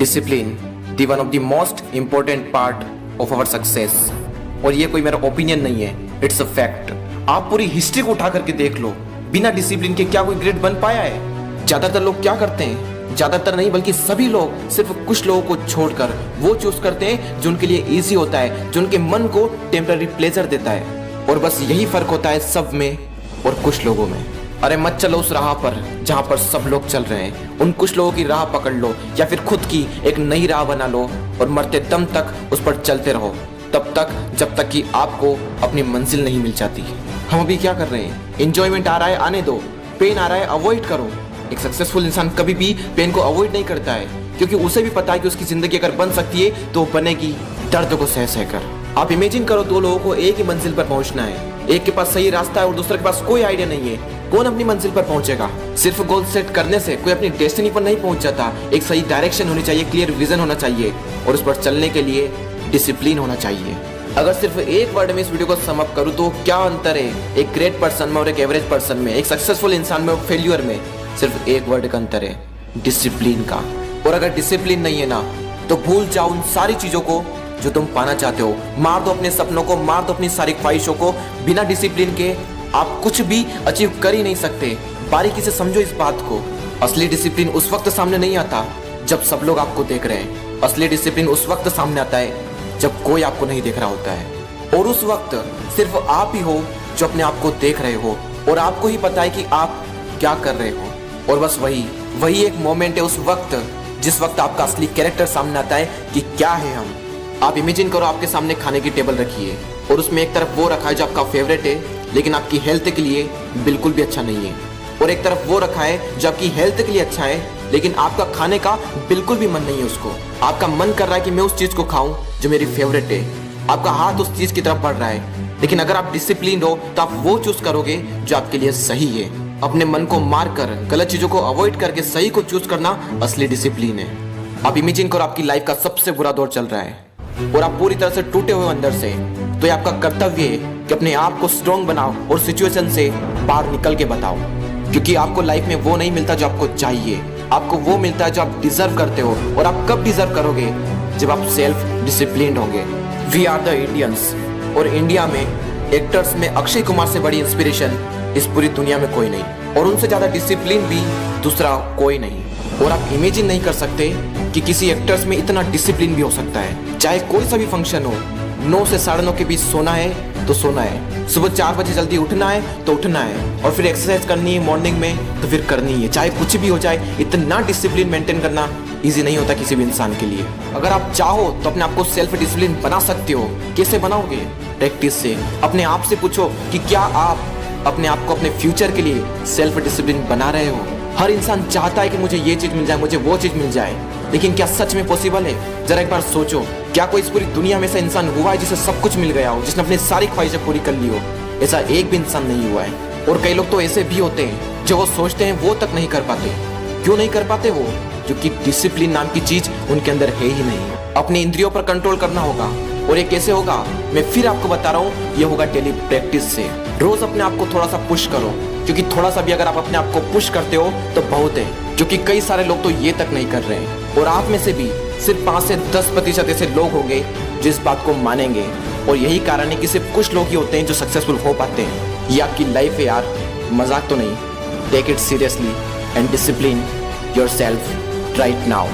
Discipline the one of the most important part of our success. और ये कोई मेरा ओपिनियन नहीं है, इट्स अ फैक्ट। आप पूरी हिस्ट्री को उठा करके देख लो, बिना डिसिप्लिन के क्या कोई ग्रेट बन पाया है? ज्यादातर लोग क्या करते हैं, ज्यादातर नहीं बल्कि सभी लोग सिर्फ कुछ लोगों को छोड़कर वो चूज करते हैं जो उनके लिए इजी होता है, जो उनके मन को टेम्पररी प्लेजर देता है। और बस यही फर्क होता है सब में और कुछ लोगों में। अरे मत चलो उस राह पर जहां पर सब लोग चल रहे हैं, उन कुछ लोगों की राह पकड़ लो या फिर खुद की एक नई राह बना लो और मरते दम तक उस पर चलते रहो, तब तक जब तक कि आपको अपनी मंजिल नहीं मिल जाती। हम अभी क्या कर रहे हैं? एंजॉयमेंट आ रहा है, आने दो। पेन आ रहा है, अवॉइड करो। एक सक्सेसफुल इंसान कभी भी पेन को अवॉइड नहीं करता है, क्योंकि उसे भी पता है कि उसकी जिंदगी अगर बन सकती है तो बनेगी दर्द को सह सहकर। आप इमेजिन करो, दो लोगों को एक ही मंजिल पर पहुंचना है, एक के पास सही रास्ता है और दूसरे के पास कोई आइडिया नहीं है। कौन अपनी मंजिल पर पहुंचेगा? सिर्फ गोल सेट करने से कोई अपनी डेस्टिनी पर नहीं पहुंच जाता। एक सही डायरेक्शन होनी चाहिए, क्लियर विजन होना चाहिए और उस पर चलने के लिए डिसिप्लिन होना चाहिए। अगर सिर्फ एक वर्ड में इस वीडियो को सम अप करूं तो क्या अंतर है एक ग्रेट पर्सन में और एक एवरेज पर्सन में, एक सक्सेसफुल इंसान में और फेल्यूर में? सिर्फ एक वर्ड का अंतर है, डिसिप्लिन का। और अगर डिसिप्लिन नहीं है ना, तो भूल जाओ उन सारी चीजों को जो तुम पाना चाहते हो। मार दो अपने सपनों को, मार दो अपनी सारी ख्वाहिशों को। बिना डिसिप्लिन के आप कुछ भी अचीव कर ही नहीं सकते। बारीकी से समझो इस बात को। असली डिसिप्लिन उस वक्त सामने नहीं आता जब सब लोग आपको देख रहे हैं। असली डिसिप्लिन उस वक्त सामने आता है जब कोई आपको नहीं देख रहा होता है। और उस वक्त सिर्फ आप ही हो जो अपने आप को देख रहे हो और आपको ही पता है कि आप क्या कर रहे हो। और बस वही एक मोमेंट है उस वक्त जिस वक्त आपका असली कैरेक्टर सामने आता है कि क्या है हम। आप इमेजिन करो, आपके सामने खाने की टेबल रखी है और उसमें एक तरफ वो रखा है जो आपका फेवरेट है लेकिन आपकी हेल्थ के लिए बिल्कुल भी अच्छा नहीं है, और एक तरफ वो रखा है जो आपकी हेल्थ के लिए अच्छा है लेकिन आपका खाने का बिल्कुल भी मन नहीं है उसको। आपका मन कर रहा है कि मैं उस चीज को खाऊं जो मेरी फेवरेट है, आपका हाथ उस चीज की तरफ बढ़ रहा है, लेकिन अगर आप डिसिप्लिन हो तो आप वो चूज करोगे जो आपके लिए सही है। अपने मन को मार कर, गलत चीजों को अवॉइड करके सही को चूज करना असली डिसिप्लिन है। आप इमेजिन करो, आपकी लाइफ का सबसे बुरा दौर चल रहा है और आप पूरी तरह से टूटे हुए अंदर से, तो ये आपका कर्तव्य है कि अपने आप को स्ट्रॉन्ग बनाओ और सिचुएशन से बाहर निकल के बताओ, क्योंकि आपको लाइफ में वो नहीं मिलता जो आपको चाहिए। आपको वो मिलता है जो आप डिजर्व करते हो। और आप कब डिजर्व करोगे? जब आप सेल्फ डिसिप्लिन्ड होंगे। वी आर द इंडियंस, और इंडिया में एक्टर्स में अक्षय कुमार से बड़ी इंस्पिरेशन इस पूरी दुनिया में कोई नहीं, और उनसे ज्यादा डिसिप्लिन भी दूसरा कोई नहीं। और आप इमेजिन नहीं कर सकते कि किसी एक्टर्स में इतना डिसिप्लिन भी हो सकता है। चाहे कोई सा भी फंक्शन हो, 9 से 9:30 के बीच सोना है तो सोना है, सुबह 4 बजे जल्दी उठना है तो उठना है, और फिर एक्सरसाइज करनी है मॉर्निंग में तो फिर करनी है। चाहे कुछ भी हो जाए, इतना डिसिप्लिन मेंटेन करना इजी नहीं होता किसी भी इंसान के लिए। अगर आप चाहो तो अपने आप को सेल्फ डिसिप्लिन बना सकते हो। कैसे बनाओगे? प्रैक्टिस से। अपने आप से पूछो कि क्या आप अपने आप को अपने फ्यूचर के लिए सेल्फ डिसिप्लिन बना रहे हो? हर इंसान चाहता है कि मुझे ये चीज मिल जाए, मुझे वो चीज मिल जाए, लेकिन क्या सच में पॉसिबल है? जरा एक बार सोचो, क्या कोई इस पूरी दुनिया में ऐसा इंसान हुआ है जिसे सब कुछ मिल गया हो, जिसने अपनी सारी ख्वाहिशें पूरी कर ली हो? ऐसा एक भी इंसान नहीं हुआ है। और कई लोग तो ऐसे भी होते हैं जो वो सोचते हैं वो तक नहीं कर पाते। क्यों नहीं कर पाते वो? क्योंकि डिसिप्लिन नाम की चीज उनके अंदर है ही नहीं। अपनी इंद्रियों पर कंट्रोल करना होगा, और ये कैसे होगा? मैं फिर आपको बता रहा हूँ, ये होगा डेली प्रैक्टिस से। रोज अपने आप को थोड़ा सा पुश करो, क्योंकि थोड़ा सा भी अगर आप अपने आप को पुश करते हो तो बहुत है, क्योंकि कई सारे लोग तो ये तक नहीं कर रहे हैं। और आप में से भी सिर्फ 5 से 10% ऐसे लोग होंगे जो इस बात को मानेंगे। और यही कारण है कि सिर्फ कुछ लोग ही होते हैं जो सक्सेसफुल हो पाते हैं। ये आपकी लाइफ है यार, मजाक तो नहीं। Take it seriously and discipline yourself right now.